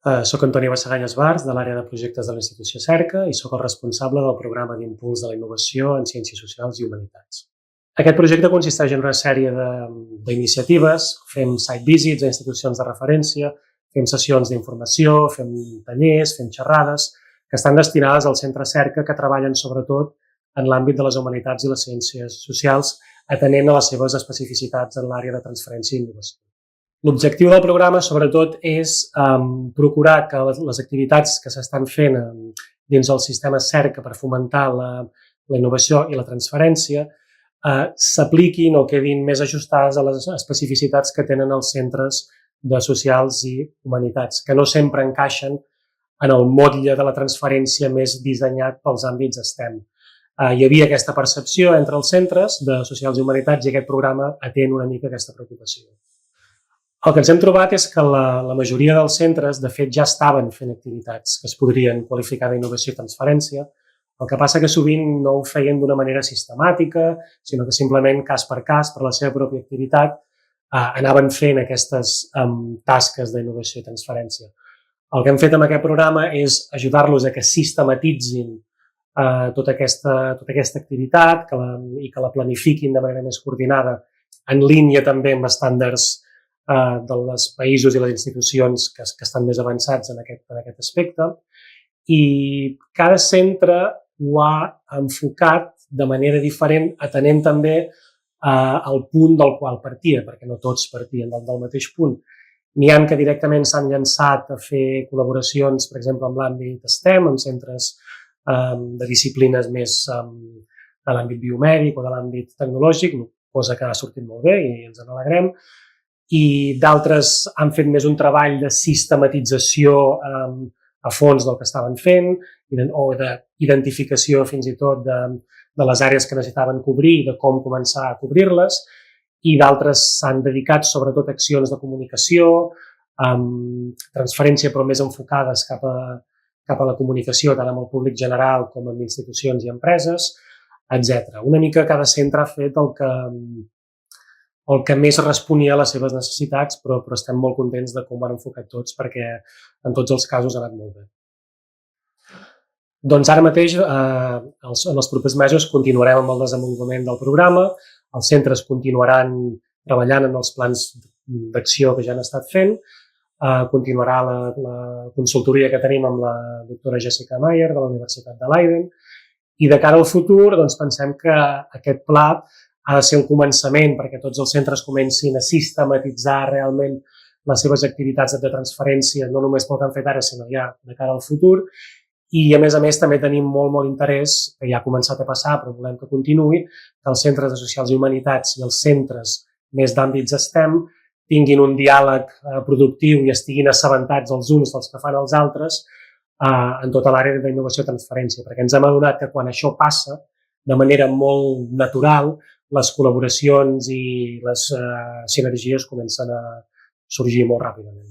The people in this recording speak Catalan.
Soc Antoni Bassaganya Esbarz, de l'àrea de projectes de la institució Cerca i soc el responsable del programa d'impuls de la innovació en Ciències Socials i Humanitats. Aquest projecte consisteix en una sèrie d'iniciatives, fem site visits a institucions de referència, fem sessions d'informació, fem tallers, fem xerrades, que estan destinades al centre Cerca, que treballen sobretot en l'àmbit de les humanitats i les ciències socials, atenent a les seves especificitats en l'àrea de transferència i innovació. L'objectiu del programa, sobretot, és procurar que les activitats que s'estan fent dins el sistema Cerca per fomentar la innovació i la transferència s'apliquin o quedin més ajustades a les especificitats que tenen els centres de socials i humanitats, que no sempre encaixen en el motlle de la transferència més dissenyat pels àmbits STEM. Hi havia aquesta percepció entre els centres de socials i humanitats i aquest programa atén una mica aquesta preocupació. El que ens hem trobat és que la majoria dels centres, de fet, ja estaven fent activitats que es podrien qualificar d'innovació i transferència. El que passa que sovint no ho feien d'una manera sistemàtica, sinó que simplement, cas per cas, per la seva pròpia activitat, anaven fent aquestes tasques d'innovació i transferència. El que hem fet amb aquest programa és ajudar-los a que sistematitzin tota aquesta activitat i que la planifiquin de manera més coordinada, en línia també amb estàndards dels països i les institucions que estan més avançats en aquest aspecte, i cada centre ho ha enfocat de manera diferent, atenent també al punt del qual partia, perquè no tots partien del mateix punt. N'hi ha que directament s'han llançat a fer col·laboracions, per exemple, amb l'àmbit STEM, amb centres de disciplines més de l'àmbit biomèdic o de l'àmbit tecnològic, cosa que ha sortit molt bé i ens en alegrem, i d'altres han fet més un treball de sistematització a fons del que estaven fent o d'identificació fins i tot de les àrees que necessitaven cobrir i de com començar a cobrir-les, i d'altres s'han dedicat sobretot a accions de comunicació, transferència però més enfocades cap a la comunicació tant amb el públic general com amb institucions i empreses, etc. Una mica cada centre ha fet el que més responia a les seves necessitats, però estem molt contents de com ho han enfocat tots perquè en tots els casos ha anat molt bé. Doncs ara mateix, en els propers mesos, continuarem amb el desenvolupament del programa, els centres continuaran treballant en els plans d'acció que ja han estat fent, continuarà la consultoria que tenim amb la doctora Jessica Mayer de la Universitat de Leiden, i de cara al futur doncs, pensem que aquest pla ha de ser el començament perquè tots els centres comencin a sistematitzar realment les seves activitats de transferència, no només pel que han fet ara, sinó ja de cara al futur. I, a més també tenim molt interès, que ja ha començat a passar, però volem que continuï, que els centres de socials i humanitats i els centres més d'àmbits STEM tinguin un diàleg productiu i estiguin assabentats els uns dels que fan els altres en tota l'àrea d'innovació i transferència, perquè ens hem adonat que quan això passa, de manera molt natural, les col·laboracions i les sinergies comencen a sorgir molt ràpidament.